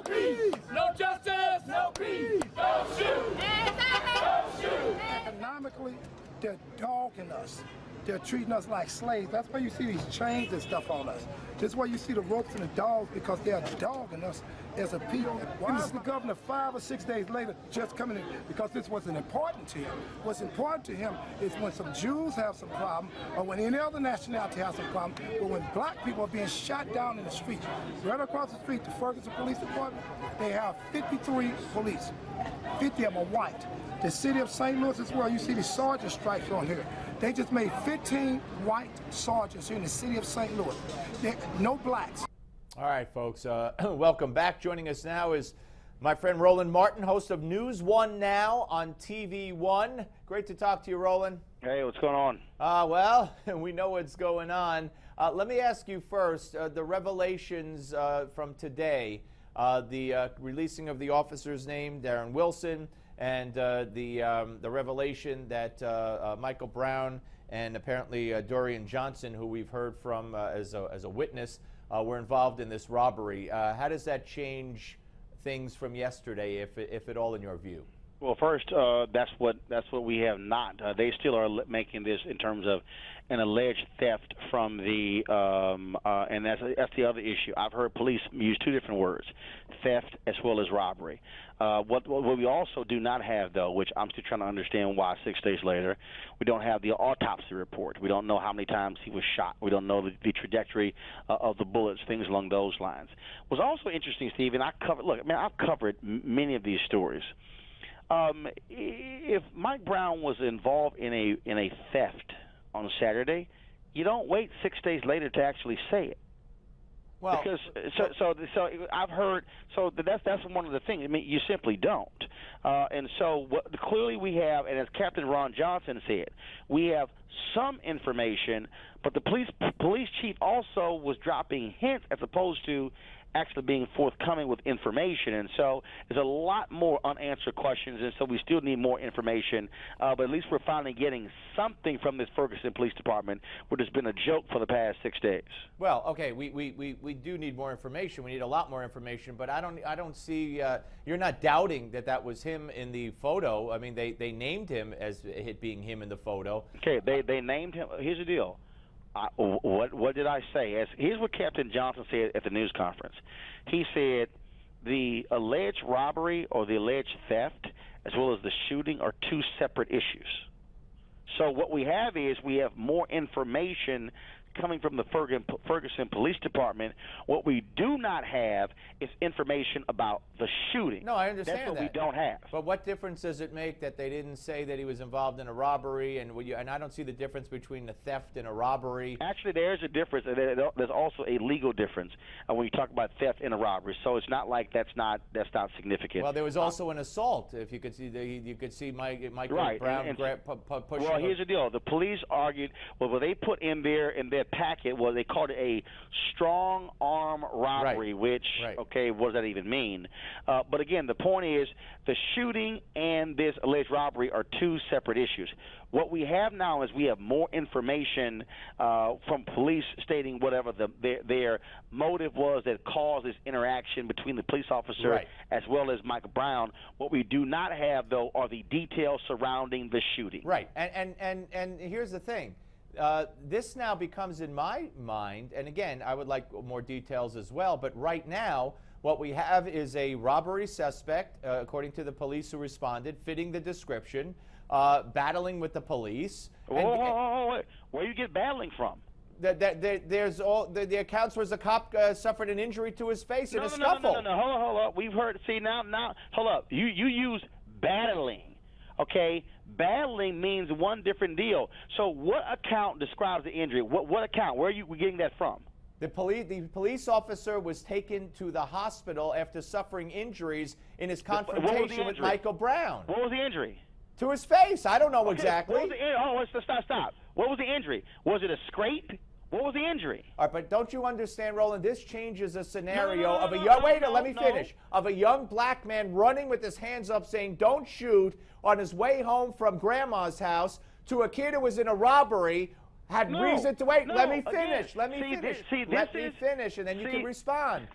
peace. No justice. No peace. Don't shoot. Don't shoot. Economically, they're dogging us. They're treating us like slaves. That's why you see these chains and stuff on us. This is why you see the ropes and the dogs, because they're dogging us as a people. Why is the governor 5 or 6 days later just coming in? Because this wasn't important to him. What's important to him is when some Jews have some problem, or when any other nationality has some problem, but when black people are being shot down in the street. Right across the street, the Ferguson Police Department, they have 53 police. 50 of them are white. The city of St. Louis is where you see the sergeant stripes on here. They just made 15 white sergeants here in the city of St. Louis. No blacks. All right, folks, welcome back. Joining us now is my friend Roland Martin, host of NewsOne Now on TV One. Great to talk to you, Roland. Hey, what's going on? Well, we know what's going on. Let me ask you first, the revelations from today, the releasing of the officer's name, Darren Wilson, and the revelation that Michael Brown and apparently Dorian Johnson, who we've heard from as a witness, were involved in this robbery. How does that change things from yesterday, if at all, in your view? Well, first, that's what we have not. They still are making this in terms of an alleged theft from the, and that's the other issue. I've heard police use two different words, theft as well as robbery. What we also do not have, though, which I'm still trying to understand why 6 days later, we don't have the autopsy report. We don't know how many times he was shot. We don't know the trajectory of the bullets, things along those lines. What's also interesting, Steve, and I've covered many of these stories. If Mike Brown was involved in a theft on Saturday, you don't wait 6 days later to actually say it. Well, because so I've heard that's one of the things. I mean, you simply don't. And so clearly we have, and as Captain Ron Johnson said, we have some information, but the police chief also was dropping hints as opposed to actually being forthcoming with information. And so there's a lot more unanswered questions, and so we still need more information. But at least we're finally getting something from this Ferguson Police Department, which has been a joke for the past 6 days. Well, okay, we do need more information. We need a lot more information, but I don't see, you're not doubting that was him in the photo. I mean, they named him as it being him in the photo. Okay, they named him. Here's the deal. What did I say? Here's what Captain Johnson said at the news conference. He said the alleged robbery or the alleged theft as well as the shooting are two separate issues. So what we have is we have more information coming from the Ferguson Police Department. What we do not have is information about the shooting. No, I understand That's what that. we don't have. But what difference does it make that they didn't say that he was involved in a robbery? And I don't see the difference between a theft and a robbery. Actually, there's a difference. There's also a legal difference when you talk about theft and a robbery. So it's not like that's not significant. Well, there was also an assault. If you could see, you could see Michael right. Brown pushing. Well, here's the deal. The police argued. Well, what they put in their packet was they called it a strong arm robbery, right. Which, right. Okay, what does that even mean? But again, the point is the shooting and this alleged robbery are two separate issues. What we have now is we have more information from police stating whatever their motive was that caused this interaction between the police officer right. as well as Michael Brown. What we do not have, though, are the details surrounding the shooting. Right, and here's the thing. This now becomes, in my mind, and again, I would like more details as well, but right now, what we have is a robbery suspect, according to the police who responded, fitting the description, battling with the police. Wait. Where do you get battling from? There's the accounts was a cop suffered an injury to his face in a scuffle. No. Hold up. We've heard. See now. Hold up. You use battling. Okay, battling means one different deal. So what account describes the injury? What account? Where are you getting that from? The police officer was taken to the hospital after suffering injuries in his confrontation with Michael Brown. What was the injury? To his face. I don't know exactly. What was the stop. What was the injury? Was it a scrape? What was the injury? All right, but don't you understand, Roland? This changes a scenario of a young. Wait, let me finish. Of a young black man running with his hands up, saying "Don't shoot" on his way home from grandma's house, to a kid who was in a robbery, Had reason to wait. No, let me again, finish. Let me see, finish. this Let me is- finish, and then you see- can respond.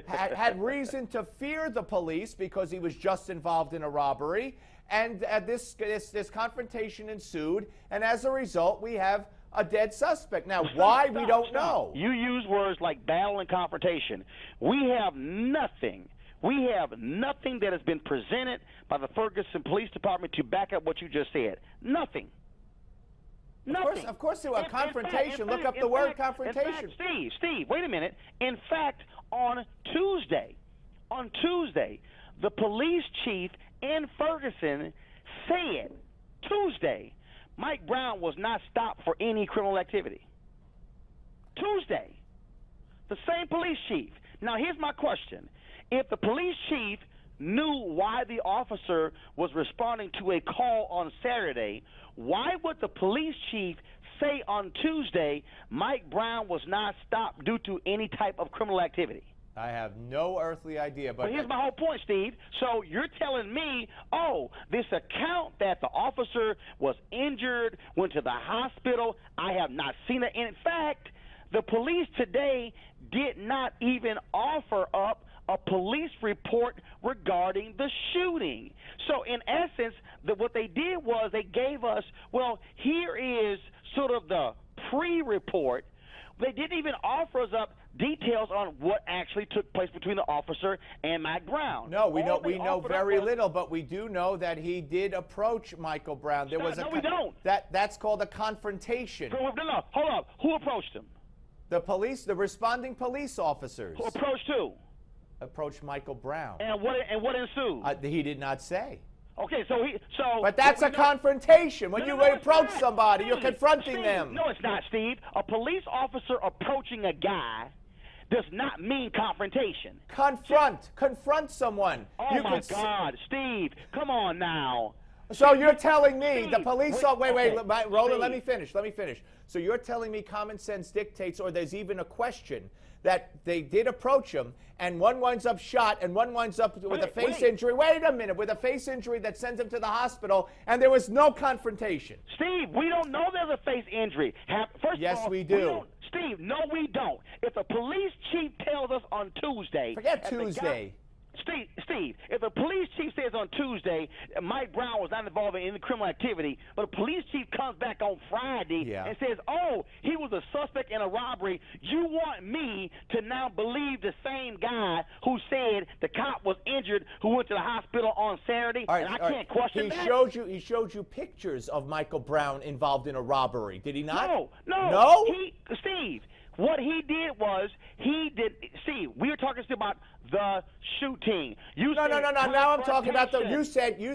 had reason to fear the police because he was just involved in a robbery, and this confrontation ensued, and as a result, we have a dead suspect. Now, why we don't know. You use words like battle and confrontation. We have nothing. We have nothing that has been presented by the Ferguson Police Department to back up what you just said. Nothing. Of course, there was a confrontation. Look up the word confrontation. In fact, Steve, wait a minute. In fact, on Tuesday, the police chief in Ferguson said, Tuesday, Mike Brown was not stopped for any criminal activity. Tuesday. The same police chief. Now, here's my question. If the police chief knew why the officer was responding to a call on Saturday, why would the police chief say on Tuesday Mike Brown was not stopped due to any type of criminal activity? I have no earthly idea. But here's my whole point, Steve. So you're telling me, oh, this account that the officer was injured, went to the hospital, I have not seen it. In fact, the police today did not even offer up a police report regarding the shooting. So in essence, what they did was they gave us, well, here is sort of the pre-report. They didn't even offer us up details on what actually took place between the officer and Mike Brown. No, we know very little, but we do know that he did approach Michael Brown. There was we don't. That's called a confrontation. No, hold up. Who approached him? The police, the responding police officers. Who approached who? Approached Michael Brown. And what ensued? He did not say. Okay, But that's a confrontation. When you approach somebody, you're confronting Steve, them. No, it's not, Steve. A police officer approaching a guy does not mean confrontation. Confront someone. Oh, my God, Steve, come on now. So you're telling me Steve, the police... Wait, Roland, Steve. let me finish. So you're telling me common sense dictates, or there's even a question, that they did approach him, and one winds up shot, and one winds up with a face injury. Wait a minute, with a face injury that sends him to the hospital, and there was no confrontation. Steve, we don't know there's a face injury. Yes, we do. Steve, no, we don't. If the police chief tells us on Tuesday... Forget Tuesday. Steve, if the police chief says on Tuesday Mike Brown was not involved in any criminal activity, but the police chief comes back on Friday and says, oh, he was a suspect in a robbery, you want me to now believe the same guy who said the cop was injured who went to the hospital on Saturday? And I can't question that? He showed you pictures of Michael Brown involved in a robbery. Did he not? No. Steve, what he did was Steve, we were talking about the shooting. No. Now I'm talking about you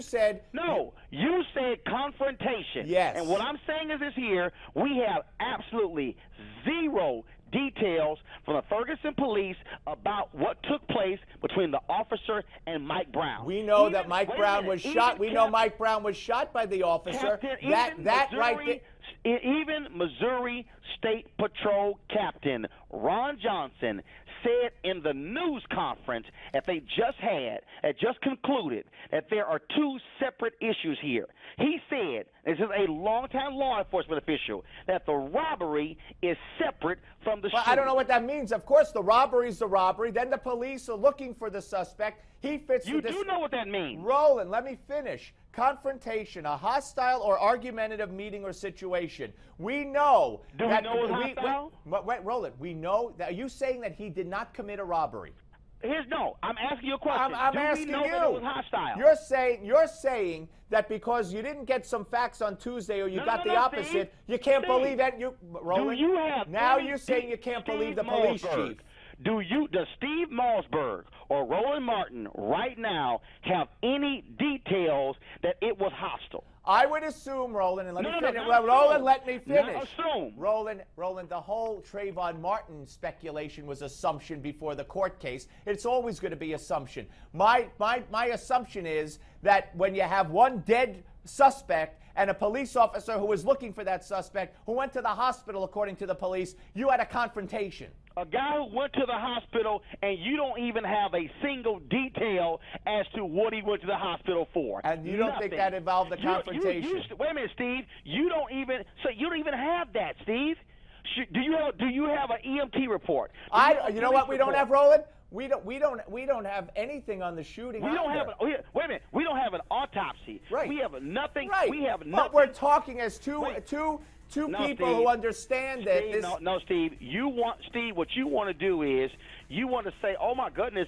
said. No, you said confrontation. Yes. And what I'm saying is this here, we have absolutely zero details from the Ferguson police about what took place between the officer and Mike Brown. We know that Mike Brown was shot. We know Mike Brown was shot by the officer. Even Missouri State Patrol Captain Ron Johnson said in the news conference that they just concluded, that there are two separate issues here. He said, this is a longtime law enforcement official, that the robbery is separate from the shooting. I don't know what that means. Of course, the robbery is the robbery. Then the police are looking for the suspect. He fits You do know what that means. Roland, let me finish. Confrontation, a hostile or argumentative meeting or situation. We know Do we know it's hostile? Wait, Roland, we know that. Are you saying that he did not commit a robbery? No, I'm asking you a question. I'm asking we know you. That it was hostile? You're saying that because you didn't get some facts on Tuesday, or you got the opposite, Steve, you can't believe that. Roland, do you have now you're saying you can't believe the police chief. Does Steve Malzberg or Roland Martin right now have any details that it was hostile? I would assume, Roland, and let me finish. Roland, let me finish. Not assume. Roland, the whole Trayvon Martin speculation was assumption before the court case. It's always going to be assumption. My assumption is that when you have one dead suspect and a police officer who was looking for that suspect who went to the hospital, according to the police, you had a confrontation. A guy who went to the hospital and you don't even have a single detail as to what he went to the hospital for. And you don't think that involved the confrontation? Wait a minute, Steve. You don't even have that, Steve. Do you have an EMT report? You know what we don't have, Roland? We don't have anything on the shooting. Wait a minute. We don't have an autopsy. Right. We have nothing. Right. We have nothing. But we're talking as two people Steve, who understand that Steve, no, Steve. What you want to do is you want to say, "Oh my goodness,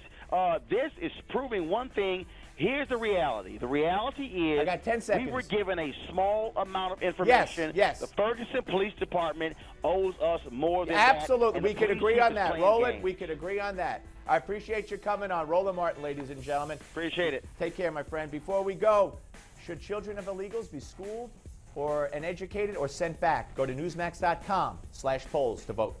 this is proving one thing." Here's the reality. The reality is, I got 10 seconds. We were given a small amount of information. Yes. The Ferguson Police Department owes us more than absolutely. that. We could agree on that, Roland. We could agree on that. I appreciate you coming on, Roland Martin, ladies and gentlemen. Appreciate it. Take care, my friend. Before we go, should children of illegals be schooled and educated or sent back? Go to newsmax.com/polls to vote.